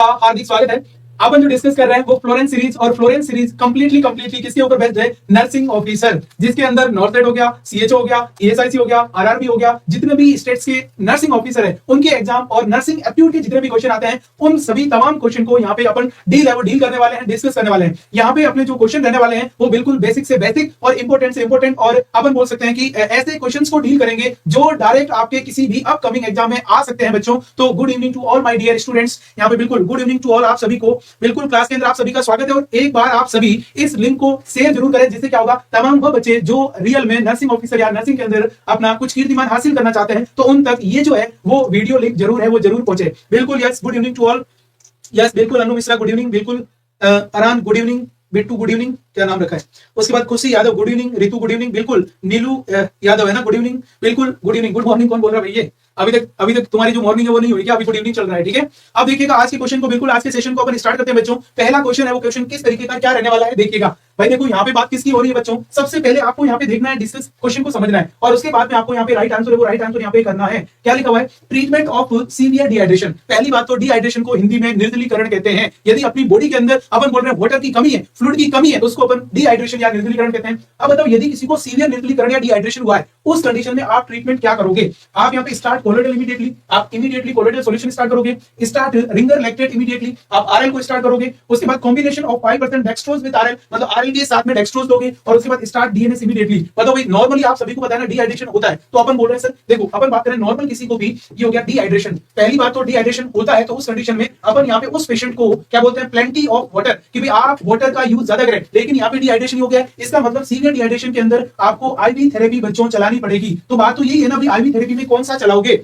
हार्दिक स्वागत है। अपन जो डिस्कस कर रहे हैं वो फ्लोरेंस सीरीज, और फ्लोरेंस सीरीज कंप्लीटली किसके ऊपर बेस्ड है? नर्सिंग ऑफिसर, जिसके अंदर नॉर्थेड हो गया, सीएचओ हो गया, ईएसआईसी हो गया, आरआरबी हो गया, जितने भी स्टेट्स के नर्सिंग ऑफिसर है उनके एग्जाम और नर्सिंग एप्टीट्यूड के जितने भी क्वेश्चन आते हैं उन सभी तमाम क्वेश्चन को यहाँ पे अपन डील करने वाले हैं, डिस्कस करने वाले हैं। यहाँ पे अपने जो क्वेश्चन रहने वाले हैं वो बिल्कुल बेसिक से बेसिक और इंपॉर्टेंट से इंपॉर्टेंट, और अपन बोल सकते हैं कि ऐसे क्वेश्चंस को डील करेंगे जो डायरेक्ट आपके किसी भी अपकमिंग एग्जाम में आ सकते हैं बच्चों। तो good evening to all my dear students, यहाँ पे बिल्कुल गुड इवनिंग टू ऑल आप सभी को, बिल्कुल क्लास के अंदर आप सभी का स्वागत है। और एक बार आप सभी इस लिंक को शेयर जरूर करें, जिससे क्या होगा, तमाम वो बच्चे जो रियल में नर्सिंग ऑफिसर या नर्सिंग के अंदर अपना कुछ कीर्तिमान हासिल करना चाहते हैं तो उन तक ये जो है वो वीडियो लिंक जरूर है वो जरूर पहुंचे। बिल्कुल yes, good evening to all. Yes बिल्कुल, अनु मिश्रा गुड इवनिंग, बिल्कुल Aran good evening, Bittu good evening, क्या नाम रखा है, उसके बाद Khushi Yadav good evening, Ritu good evening, बिल्कुल नीलू यादव है ना, गुड इवनिंग, बिल्कुल गुड इवनिंग। गुड मॉर्निंग कौन बोल रहा है भैया? अभी तक तुम्हारी जो मॉर्निंग है वो नहीं हुई क्या? अभी गुड इवनिंग चल रहा है, ठीक है। अब देखिएगा आज के क्वेश्चन को, बिल्कुल आज के सेशन को अपन स्टार्ट करते हैं बच्चों। पहला क्वेश्चन है वो क्वेश्चन किस तरीके का क्या रहने वाला है देखिएगा। भाई देखो यहाँ पे बात किसकी हो रही है बच्चों, सबसे पहले आपको यहाँ पे देखना है, डिस्कस क्वेश्चन को समझना है, और उसके बाद में आपको यहाँ पे राइट आंसर है वो राइट आंसर यहाँ पे करना है। क्या लिखा हुआ है? Treatment of severe dehydration. पहली बात तो डिहाइड्रेशन को हिंदी में निर्जलीकरण कहते हैं। यदि अपनी बॉडी के अंदर अपन बोल रहे हैं वाटर की कमी है, फ्लूइड की कमी है, तो उसको अपन डिहाइड्रेशन या निर्जलीकरण कहते हैं। अब बताओ यदि किसी को सीवियर निर्जलीकरण या डिहाइड्रेशन हुआ है, उस कंडीशन में आप ट्रीटमेंट क्या करोगे? आप यहाँ पे स्टार्ट कोलोइडल इमीडिएटली, आप इमीडिएटली कोलोइडल सॉल्यूशन स्टार्ट करोगे, स्टार्ट रिंगर लैक्टेट इमीडिएटली, आप आरएल को स्टार्ट करोगे, उसके बाद combination of 5% dextrose with RL, मतलब आरएल के साथ में डेक्सट्रोज दोगे, और उसके बाद स्टार्ट डीएनएस इमीडिएटली। बताओ भाई नॉर्मली आप सभी को पता है ना डिहाइड्रेशन होता है, तो अपन बोल रहे हैं सर देखो अपन बात करें नॉर्मल किसी को भी ये हो गया डिहाइड्रेशन। पहली बात तो डिहाइड्रेशन होता है तो उस कंडीशन में अपन यहाँ पे उस पेशेंट को क्या बोलते हैं? प्लेंटी ऑफ वाटर, कि भाई आप वाटर का यूज ज्यादा करें। लेकिन यहाँ पे डिहाइड्रेशन हो गया, इसका मतलब सीवियर डिहाइड्रेशन के अंदर आपको आईवी थेरेपी बच्चों चलानी पड़ेगी। तो बात तो यही है ना भाई, आईवी थेरेपी में कौन सा चलाओगे?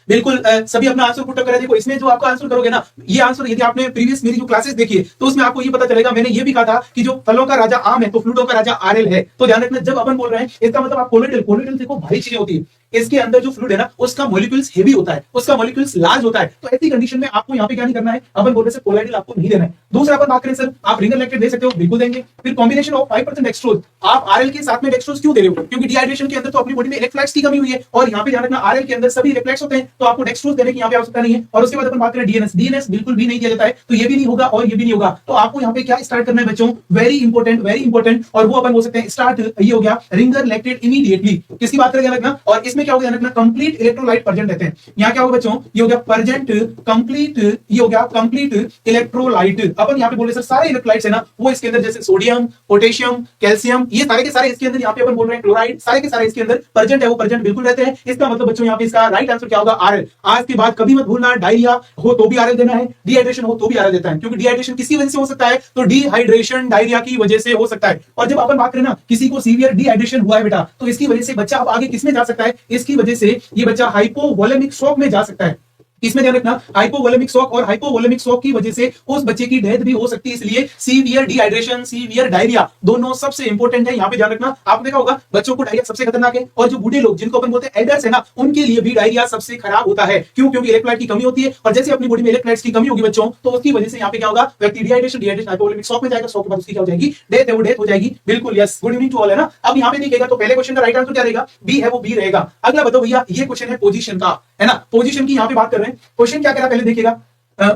बिल्कुल सभी अपना आंसर पुट करें। देखो इसमें जो आपका आंसर करोगे ना, ये आंसर यदि आपने प्रीवियस मेरी जो क्लासेस देखी है तो उसमें आपको ये पता चलेगा, मैंने ये भी कहा था कि जो फलों का राजा आम है तो फ्लूइडों का राजा आरएल है। तो ध्यान रखना जब अपन बोल रहे हैं इसका मतलब आप कोलोइडल देखो भारी चीजें होती है, इसके अंदर जो फ्लूइड है ना उसका मॉलिक्यूल्स हेवी होता है, उसका मॉलिक्यूल्स लार्ज होता है। तो ऐसी कंडीशन में आपको यहाँ पे क्या नहीं करना है, अपन बोल रहे हैं कोलोइडल आपको नहीं देना है। दूसरा अपन बात करें सर आप रिंगर लैक्टेट दे सकते हो, बिल्कुल देंगे। फिर कॉम्बिनेशन ऑफ 5% डेक्सट्रोज, आप आरएल के साथ में डेक्सट्रोज क्यों दे रहे हो? क्योंकि डिहाइड्रेशन के अंदर तो अपनी बॉडी में इलेक्ट्रोलाइट्स की कमी हुई है, और यहाँ पे ध्यान रखना आरएल के अंदर सभी इलेक्ट्रोलाइट्स होते हैं, तो आपको डेक्सट्रोज देने की यहाँ पे आवश्यकता नहीं है। और उसके बाद अपन बात करें डीएनएस बिल्कुल भी नहीं दिया जाता है, तो ये भी नहीं होगा और ये भी नहीं होगा। तो आपको यहाँ पे क्या स्टार्ट करना है बच्चों? वेरी इंपॉर्टेंट, और वो अपन बोल सकते हैं स्टार्ट ये हो गया रिंगर लैक्टेट इमीडिएटली। किसकी बात करें ध्यान रखना, और इसमें क्या होगा ध्यान रखना, कंप्लीट इलेक्ट्रोलाइट प्रेजेंट रहते हैं। यहाँ क्या होगा बच्चों? ये हो गया प्रेजेंट कंप्लीट, ये हो गया कंप्लीट इलेक्ट्रोलाइट। अपन यहाँ पे बोल रहे सर सारे इलेक्ट्रोलाइट्स है ना वो इसके अंदर, जैसे सोडियम, पोटेशियम, कैल्शियम, ये सारे के सारे इसके अंदर, यहाँ पे अपन बोल रहे हैं क्लोराइड, सारे के सारे इसके अंदर प्रेजेंट है, वो प्रेजेंट बिल्कुल रहते हैं। इसका मतलब बच्चों यहाँ पे इसका राइट आंसर क्या होगा? आरएल। आज के बाद कभी मत भूलना, डायरिया हो तो भी आरएल देना है, डिहाइड्रेशन हो तो भी आरएल देता है, क्योंकि डिहाइड्रेशन किसी वजह से हो सकता है, तो डिहाइड्रेशन डायरिया की वजह से हो सकता है। और जब अपन बात करें ना किसी को सीवियर डिहाइड्रेशन हुआ है बेटा, तो इसकी वजह से बच्चा अब आगे किसमें जा सकता है? इसकी वजह से ये बच्चा हाइपोवोलेमिक शॉक में जा सकता है। इसमें ध्यान रखना हाइपोवोलेमिक शॉक, और हाइपोवोलेमिक शॉक की वजह से उस बच्चे की डेथ भी हो सकती है। इसलिए सीवियर डिहाइड्रेशन, सीवियर डायरिया दोनों सबसे इंपॉर्टेंट है। यहाँ पे ध्यान रखना, आपने देखा होगा बच्चों को डायरिया सबसे खतरनाक है, और जो बूढ़े लोग जिनको अपन बोलते हैं एल्डर्स है ना, उनके लिए भी डायरिया सबसे खराब होता है। क्यों? क्योंकि इलेक्ट्रोलाइट की कमी होती है, और जैसे अपनी बॉडी में इलेक्ट्रोलाइट्स की कमी होगी बच्चों, तो उसकी वजह से यहाँ पे क्या होगा, व्यक्ति डिहाइड्रेशन हाइपोवोलेमिक शॉक में जाएगा, शॉक के बाद उसकी क्या हो जाएगी? डेथ है, वो डेथ हो जाएगी। बिल्कुल yes, good evening to all है ना। अब यहाँ पे देखिएगा तो पहले क्वेश्चन का राइट आंसर क्या रहेगा? बी है वो बी रहेगा। अगला बताओ भैया, ये क्वेश्चन है पोजीशन का, है ना, पोजीशन की यहाँ पे बात कर रहे हैं। क्वेश्चन क्या कह रहा है पहले देखिएगा,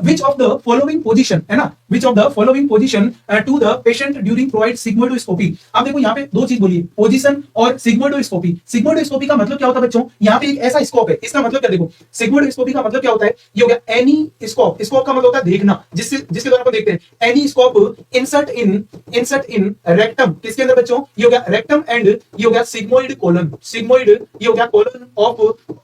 which of the following position, है ना, which of the following position to the patient during provide sigmoidoscopy। अब देखो यहाँ पे दो चीज बोलिए, पोजीशन और सिग्मोइडोस्कोपी। सिग्मोइडोस्कोपी का मतलब क्या होता है बच्चों? यहाँ पे एक ऐसा स्कोप है, इसका मतलब क्या देखो, सिग्मोइडोस्कोपी का मतलब क्या होता है? ये हो गया एनी स्कोप, स्कोप का मतलब होता है देखना, जिसके द्वारा अपन देखते हैं। एनी स्कोप इंसर्ट इन रेक्टम, किसके अंदर बच्चों? ये हो गया रेक्टम, एंड ये हो गया सिग्मोइड कोलन, सिग्मोइड ये हो गया कोलन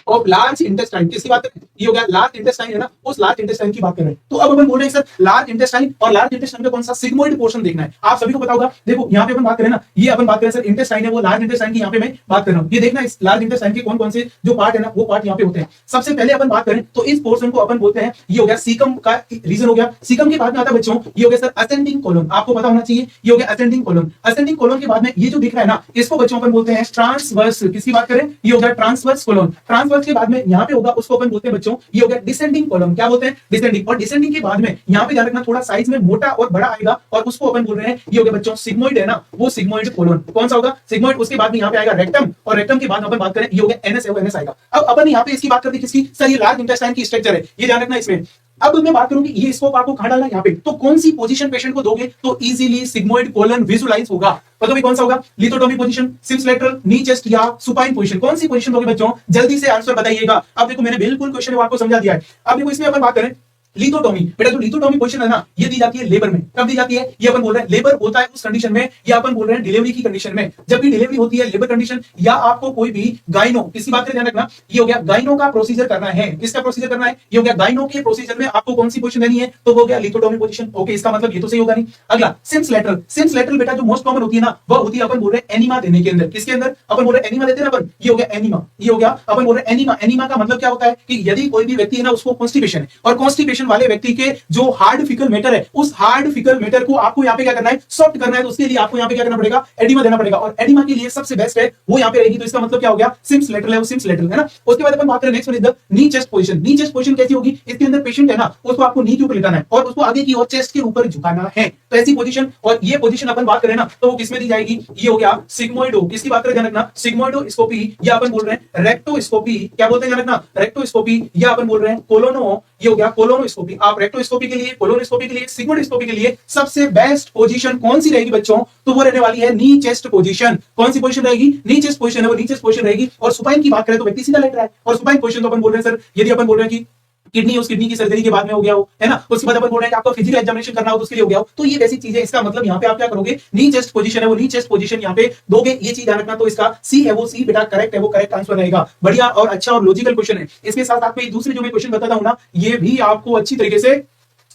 ऑफ लार्ज इंटेस्टाइन। किसकी बात करें? ये हो गया लार्ज इंटेस्टाइन है ना, उस लार्ज इंटेस्टाइन की बात कर रहे हैं। तो अब अपन बोल रहे हैं सर लार्ज इंटेस्टाइन, और लार्ज इंटेस्टाइन में कौन सा? सिग्मोइड पोर्शन देखना है। आप सभी को पता होगा, देखो यहाँ पे अपन बात करें ना, ये अपन बात करें सर इंटेस्टाइन है, वो लार्ज इंटेस्टाइन की यहाँ पे मैं बात कर रहा हूँ। ये देखना इस लार्ज इंटेस्टाइन के कौन कौन से जो पार्ट है ना, वो पार्ट यहाँ पे होते हैं। सबसे पहले अपन बात करें तो इस पोर्शन को अपन बोलते हैं, ये हो गया सीकम का रीजन हो गया। सीकम के बाद में आता है बच्चों, ये हो गया सर असेंडिंग कोलन, आपको पता होना चाहिए, ये हो गया असेंडिंग कोलन। असेंडिंग कोलन के बाद में ये जो दिख रहा है ना, इसको बच्चों अपन बोलते हैं ट्रांसवर्स। किसकी बात करें? ये हो गया ट्रांसवर्स कोलन। ट्रांसवर्स के बाद में यहाँ पे होगा, उसको अपन बोलते हैं बच्चों, ये हो गया डिसेंडिंग कॉलम। क्या बोलते हैं? डिसेंडिंग। और डिसेंडिंग के बाद में यहाँ पे ध्यान रखना थोड़ा साइज में मोटा और बड़ा आएगा, और उसको अपन बोल रहे हैं, ये हो गया बच्चों सिग्मोइड है ना, वो सिग्मोइड कॉलम। कौन सा होगा? सिग्मोइड। उसके बाद में यहाँ पे आएगा रेक्टम, और रेक्टम के बाद अपन बात करें, ये हो गया एनएस है, वो एनएस आएगा। अब अपन यहाँ पे इसकी बात करते हैं किसकी? सर ये लार्ज इंटेस्टाइन की स्ट्रक्चर है, ये ध्यान रखना इसमें। अब मैं बात करूं कि ये स्कोप आपको कहां डालना है, यहाँ पे, तो कौन सी पोजीशन पेशेंट को दोगे तो इजीली सिग्मोइड कोलन विजुलाइज होगा, पता भी कौन सा होगा, lithotomy position, Sims lateral, knee chest या सुपाइन पोजीशन, कौन सी पोजीशन दोगे बच्चों, जल्दी से आंसर बताइएगा। अब देखो मैंने बिल्कुल क्वेश्चन को आपको समझा दिया है। अब देखो इसमें अपन बात करें लिथोटोमी, बेटा जो लिथोटोमी पोजीशन है ना, ये दी जाती है लेबर में। कब दी जाती है, ये अपन बोल रहे हैं लेबर होता है उस कंडीशन में, या अपन बोल रहे हैं डिलीवरी की कंडीशन में। जब भी डिलीवरी होती है लेबर कंडीशन, या आपको कोई भी गाइनो, किसी बात का ध्यान रखना, ये हो गया गाइनो का प्रोसीजर करना है, किसका प्रोसीजर करना है, ये हो गया गाइनो के प्रोसीजर में आपको कौन सी पोजीशन देनी है, तो वो हो गया लिथोटोमी पोजीशन। ओके, इसका मतलब ये तो सही होगा नहीं। अगला सिम्स लेटरल, सिम्स लेटरल बेटा जो मोस्ट कॉमन होती है ना, वो होती है अपन बोल रहे हैं एनीमा देने के अंदर, किसके अंदर, अपन बोल रहे हैं एनीमा देते हैं ना अपन, ये हो गया एनीमा, ये हो गया अपन बोल रहे हैं एनीमा। एनीमा का मतलब क्या होता है कि यदि कोई भी व्यक्ति है ना, उसको कॉन्स्टिपेशन है, और कॉन्स्टिपेशन वाले व्यक्ति के जो हार्ड फिकल मैटर है, उस हार्ड फिकल मैटर को आपको यहां पे क्या करना है, सॉफ्ट करना है, तो उसके लिए आपको यहां पे क्या करना पड़ेगा, एडिमा देना पड़ेगा, और एडिमा के लिए सबसे बेस्ट है वो यहां पे रहेगी। तो इसका मतलब क्या हो गया, सिम्स लेटरल है, वो सिम्स लेटरल है ना। उसके बाद अपन बात करें नेक्स्ट वन, नी चेस्ट पोजीशन। नी चेस्ट पोजीशन कैसी होगी, इसके अंदर पेशेंट है ना, उसको आपको नी के ऊपर लिटाना है और उसको आगे की ओर चेस्ट के ऊपर झुकाना है, तो ऐसी पोजीशन। और ये पोजीशन अपन बात करें ना, तो वो किसमें दी जाएगी, ये हो गया सिग्मोइडो, किसकी बात करें ध्यान रखना, सिग्मोइडोस्कोपी, या अपन बोल रहे हैं रेक्टोस्कोपी, क्या बोलते हैं ध्यान रखना, रेक्टोस्कोपी, या अपन बोल रहे हैं कोलोनो, ये हो गया कोलोनोस्कोपी। आप रेक्टोस्कोपी के लिए, कोलोनोस्कोपी के लिए, सिग्मोइडोस्कोपी के लिए सबसे बेस्ट पोजीशन कौन सी रहेगी बच्चों, तो वो रहने वाली है नी चेस्ट पोजीशन। कौन सी पोजीशन रहेगी, नी चेस्ट पोजीशन है, वो नी चेस्ट पोजीशन रहेगी। और सुपाइन की बात करें तो व्यक्ति सीधा लेट रहा है, और सुपाइन पोजीशन तो अपन बोल रहे हैं सर, यदि अपन बोल रहे हैं कि किडनी, उस किडनी की सर्जरी के बाद में हो गया हो, है ना, उसके बाद अपन बोल रहे हैं कि आपको फिजिकल एग्जामिनेशन करना हो तो उसके लिए हो गया हो, तो ये वैसी चीज है। इसका मतलब यहाँ पे आप क्या करोगे, नी चेस्ट पोजीशन है, वो नी चेस्ट पोजीशन यहाँ पे दोगे, ये चीज ध्यान रखना। तो इसका सी है, वो सी बेटा करेक्ट है, वो करेक्ट आंसर रहेगा। बढ़िया और अच्छा और लॉजिकल क्वेश्चन है। इसके साथ साथ में दूसरे जो मैं क्वेश्चन बताता हूं ना, ये भी आपको अच्छी तरीके से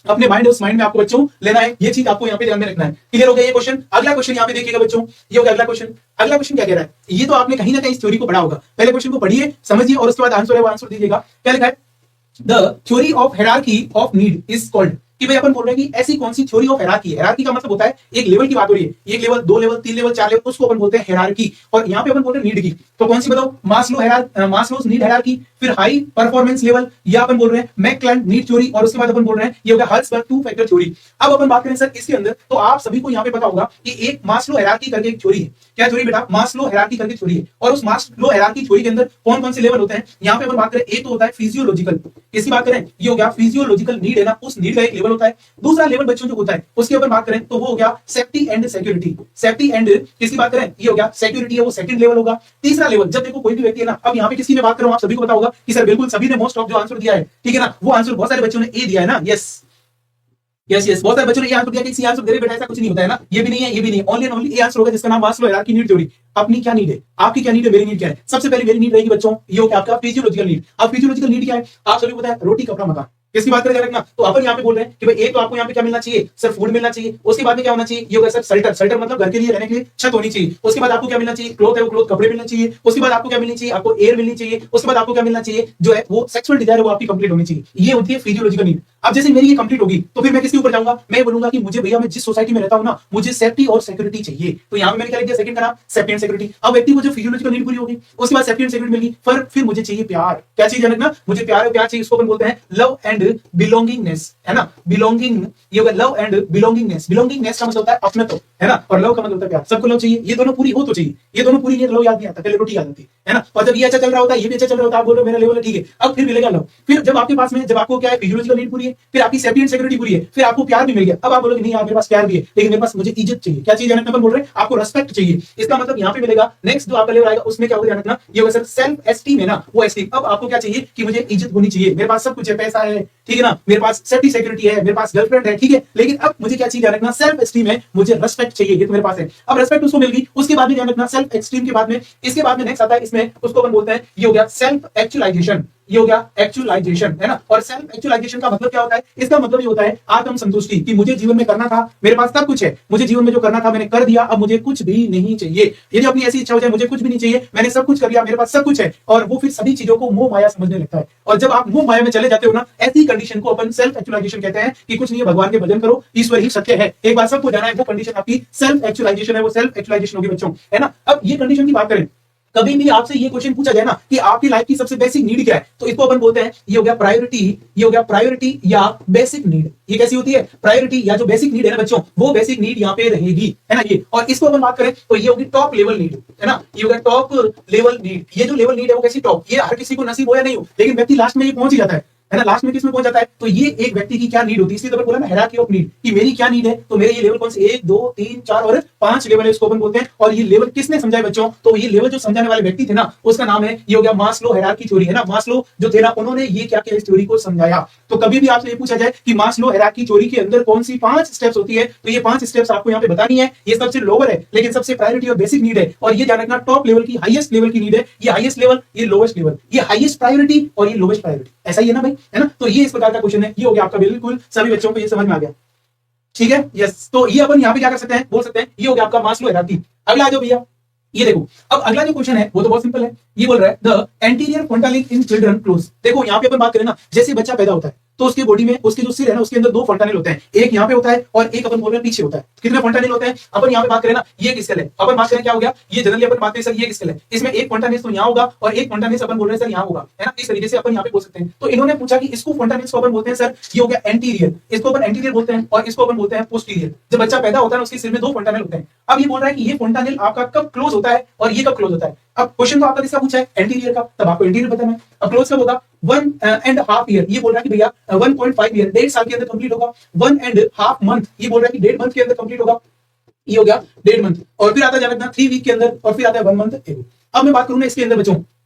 अपने माइंड, उस माइंड में आपको बच्चों लेना है, ये चीज आपको यहाँ पे ध्यान में रखना है। क्लियर हो गया ये क्वेश्चन। अगला क्वेश्चन यहाँ पे देखिएगा बच्चों, ये हो गया अगला क्वेश्चन। अगला क्वेश्चन क्या कह रहा है, ये तो आपने कहीं ना कहीं इस थ्योरी को पढ़ा होगा, पहले क्वेश्चन को पढ़िए, समझिए, और उसके बाद आंसर है वो आंसर दीजिएगा। क्या लिखा है, the theory of hierarchy of need is called, कि भाई अपन बोल रहे हैं कि ऐसी कौन सी थ्योरी ऑफ हायरार्की है। हायरार्की का मतलब होता है एक लेवल की बात हो रही है, एक लेवल, दो लेवल, तीन लेवल, चार लेवल, उसको अपन बोलते हैं हायरार्की। और यहाँ पे अपन बोल रहे हैं नीड की, तो कौन सी बताओ, मास्लोस नीड हायरार्की, फिर हाई परफॉर्मेंस लेवल, या अपन बोल रहे हैं मैकक्लेलन नीड थ्योरी, और उसके बाद अपन बोल रहे हैं ये होगा हल्सबर्ग टू फैक्टर थ्योरी। अब अपन बात करें सर इसके अंदर, तो आप सभी को यहाँ पे पता होगा कि एक मास्लो हायरार्की करके एक थ्योरी है। क्या थ्योरी बेटा, मास्लो हायरार्की करके थ्योरी है। और उस मास्लो हायरार्की थ्योरी के अंदर कौन कौन से लेवल होते हैं, यहाँ पे अपन बात करें, एक तो होता है फिजियोलॉजिकल, किसकी बात करें, ये हो गया फिजियोलॉजिकल नीड है ना, उस नीड का एक लेवल होता है। दूसरा लेवल बच्चों जो होता है उसके ऊपर बात करें तो वो हो गया safety and security. Safety and किसकी बात करें, ये हो गया सिक्योरिटी है, वो सेकंड लेवल होगा। तीसरा लेवल, जब देखो कोई भी व्यक्ति है ना, अब यहाँ पे किसकी मैं बात कर रहा हूं, आप सभी को पता होगा कि सर बिल्कुल सभी ने मोस्ट ऑफ जो आंसर दिया है, ठीक है ना, वो आंसर बहुत सारे बच्चों ने ए दिया है ना, यस यस यस, बहुत सारे बच्चों ने ये आंसर दिया कि सी आंसर दे रहे बेटा, ऐसा कुछ नहीं होता है ना, ये भी नहीं है, ये भी नहीं, only and only A answer होगा जिसका नाम मास्लो हायरार्की नीड थ्योरी। अपनी क्या नीड है, आपकी क्या नीड है, मेरी नीड क्या है, सबसे पहले मेरी नीड रहेगी बच्चों, ये हो गया आपका फिजियोलॉजिकल नीड। अब फिजियोलॉजिकल नीड क्या है, आप सभी को पता है, रोटी कपड़ा मकान, किसकी बात करें रखना, तो अपन यहाँ पे बोल रहे हैं कि भाई एक तो आपको यहाँ पे क्या मिलना चाहिए सर, फूड मिलना चाहिए। उसके बाद में क्या होना चाहिए, ये होगा सर शेल्टर, शेल्टर मतलब घर के लिए रहने के लिए छत होनी चाहिए। उसके बाद आपको क्या मिलना चाहिए, क्लोथ है वो क्लोथ, कपड़े मिलना चाहिए। उसके बाद आपको क्या मिलनी चाहिए, आपको एयर मिलनी चाहिए। उसके बाद आपको क्या मिलना चाहिए, जो है वो सेक्सुअल डिजायर है वो आपकी कंप्लीट होनी चाहिए। ये होती है फिजियोलॉजिकल नीड। अब जैसे मेरी ये कंप्लीट होगी तो फिर मैं किसके ऊपर जाऊंगा, मैं बोलूंगा कि मुझे भैया, मैं जिस सोसाइटी में रहता हूं ना, मुझे सेफ्टी और सिक्योरिटी चाहिए। तो यहाँ पे मैंने क्या लिख दिया, सेकंड का नाम सेफ्टी एंड सिक्योरिटी। अब व्यक्ति को जो फिजियोलॉजिकल नीड पूरी होगी, उसके बाद सेफ्टी एंड सिक्योरिटी मिली, फिर मुझे चाहिए प्यार। क्या चीज रखना, मुझे प्यार है, प्यार चाहिए, उसको अपन बोलते हैं लव एंड बिलोंगिंगनेस, है ना, बिलोंगिंग, ये होगा लव एंड बिलोंगिंगनेस। बिलोंगिंगनेस का मतलब होता है अपनत्व, है ना, और लव का मतलब होता है प्यार। सबको लव चाहिए, ये दोनों पूरी हो तो चाहिए, ये दोनों पूरी नहीं, लव याद नहीं आता, पहले रोटी याद आती है ना। और जब ये अच्छा चल रहा होता है, ये भी अच्छा चल रहा होता है, आप बोल रहे हो मेरा लेवल है, ठीक है, अब फिर मिलेगा लव। फिर जब आपके पास में, जब आपको क्या है, फिजियोलॉजिकल नीड पूरी है, फिर आपकी सेफ्टी एंड सिक्योरिटी पूरी है, फिर आपको प्यार भी मिल गया। अब आप बोलोगे नहीं यार मेरे पास प्यार भी है, लेकिन मेरे पास मुझे इज्जत चाहिए। क्या चीज है, अपन बोल रहे हैं आपको रेस्पेक्ट चाहिए। इसका मतलब यहाँ पे मिलेगा। नेक्स्ट जो आपका लेवल आएगा उसमें क्या होगा ध्यान रखना, ये होगा सर सेल्फ एस्टीम है ना, वो एस्टीम। अब आपको क्या चाहिए कि मुझे इज्जत होनी चाहिए, मेरे पास सब कुछ है, पैसा है, ठीक है ना, मेरे पास सेफ्टी सिक्योरिटी है, मेरे पास गर्लफ्रेंड है, ठीक है, लेकिन अब मुझे क्या चीज ध्यान रखना, सेल्फ एस्टीम है, मुझे रेस्पेक्ट चाहिए, ये तो मेरे पास है। अब रेस्पेक्ट उसको मिल गई, उसके बाद में ध्यान रखना सेल्फ एस्टीम के बाद में, इसके बाद में नेक्स्ट आता है, इसमें उसको अपन बोलते हैं, ये हो गया सेल्फ एक्चुअलाइजेशन। ये हो गया एक्चुअलाइजेशन, है ना। और सेल्फ एक्चुअलाइजेशन का मतलब क्या होता है, इसका मतलब ये होता है आत्म संतुष्टि, कि मुझे जीवन में करना था, मेरे पास सब कुछ है, मुझे जीवन में जो करना था मैंने कर दिया, अब मुझे कुछ भी नहीं चाहिए। यदि अपनी ऐसी इच्छा हो जाए, मुझे कुछ भी नहीं चाहिए, मैंने सब कुछ कर लिया, मेरे पास सब कुछ है, और वो फिर सभी चीजों को मोह माया समझने लगता है। और जब आप मोह माया में चले जाते हो ना, ऐसी कंडीशन को अपन सेल्फ एक्चुअलाइजेशन कहते हैं, कि कुछ नहीं है, भगवान के भजन करो, ईश्वर ही सत्य है, एक बार सबको जाना है, वो कंडीशन आपकी सेल्फ एक्चुअलाइजेशन है, वो सेल्फ एक्चुअलाइजेशन होगी बच्चों, है ना। अब ये कंडीशन की बात करें, कभी भी आपसे ये क्वेश्चन पूछा जाए ना कि आपकी लाइफ की सबसे बेसिक नीड क्या है, तो इसको अपन बोलते हैं, ये हो गया प्रायोरिटी, ये हो गया प्रायोरिटी या बेसिक नीड। ये कैसी होती है, प्रायोरिटी या जो बेसिक नीड है ना बच्चों, वो बेसिक नीड यहाँ पे रहेगी, है ना ये। और इसको अपन बात करें तो ये होगी टॉप लेवल नीड, है ना, ये होगा टॉप लेवल नीड। ये जो लेवल नीड है वो कैसी टॉप, ये हर किसी को नसीब हो या नहीं हो, लेकिन व्यक्ति लास्ट में ये पहुंच ही जाता है। है ना, लास्ट में किसमें पहुंच जाता है। तो ये एक व्यक्ति की क्या नीड होती है, इसलिए तो बोला ना हायरार्की ऑफ नीड कि मेरी क्या नीड है। तो मेरे ये लेवल कौन से 1 2 3 4 और 5 लेवल है, इसको अपन बोलते हैं। और ये लेवल किसने समझाए बच्चों, तो ये लेवल जो समझाने वाले व्यक्ति थे ना, उसका नाम है, ये हो गया मास्लो हायरार्की थ्योरी, है ना। मास्लो जो थे ना, उन्होंने ये क्या किया, इस थ्योरी को समझाया। तो कभी भी आपसे ये पूछा जाए कि मास्लो हायरार्की थ्योरी के अंदर कौन सी 5 स्टेप्स होती है, तो ये 5 स्टेप्स आपको यहाँ पे बतानी है। ये सबसे लोअर है लेकिन सबसे प्रायोरिटी और बेसिक नीड है, और ये ध्यान रखना टॉप लेवल की हाईएस्ट लेवल की नीड है। ये हाईएस्ट लेवल, ये लोवेस्ट लेवल, ये हाईएस्ट प्रायोरिटी और ये लोवेस्ट प्रायोरिटी, ऐसा ही है ना भाई, है ना। तो ये इस प्रकार का क्वेश्चन है। ये हो गया आपका, बिल्कुल सभी बच्चों को ये समझ में आ गया, ठीक है। यस, तो ये अपन यहाँ पे क्या कर सकते हैं, बोल सकते हैं ये हो गया आपका मास्लो हायरार्की। अगला आ जाओ भैया, ये देखो। अब अगला जो क्वेश्चन है वो तो बहुत सिंपल है। ये बोल रहा है the anterior fontanelle in children close. देखो यहाँ पे अपन बात करें ना, जैसे बच्चा पैदा होता है तो उसके बॉडी में, उसके जो सिर है ना, उसके अंदर 2 फंटानेल होते हैं, एक यहाँ पे होता है और एक अपन बोल रहे हैं पीछे होता है। कितने फंटानेल होते हैं, अपन यहाँ पे बात करें ना, ये किसका है, अपन बात करें क्या हो गया, ये जनरली अपन बात करें सर ये किसका है, इसमें एक फंटानेल तो यहाँ होगा और एक फंटानेल अपन बोल रहे हैं सर यहाँ होगा, है ना। इस तरीके से अपन यहाँ पे बोल सकते हैं। तो इन्होंने पूछा कि इसको फंटानेल को अपन बोलते हैं सर, ये हो गया एंटीरियर, इसको अपन एंटीरियर बोलते हैं, और इसको अपन बोलते हैं पोस्टीरियर। जब बच्चा पैदा होता है उसके सिर में 2 फंटानेल होते हैं। अब ये बोल रहा है कि ये फंटानेल आपका कब क्लोज होता है और ये कब क्लोज होता है। अब क्वेश्चन तो आपका किसका पूछा है, एंटीरियर का, तब आपको एंटीरियर बताना है। अब क्लोज कब होगा, 1.5 ईयर, ये बोल रहा है कि भैया 1.5 ईयर, 1.5 साल के अंदर कंप्लीट होगा। 1.5 मंथ, ये बोल रहा है कि 1.5 मंथ के अंदर कंप्लीट होगा, ये हो गया 1.5 मंथ। और फिर आता है जाना 3 वीक के अंदर, और फिर आता है 1 मंथ एगो। अब मैं बात करूं ना इसके अंदर बच्चों,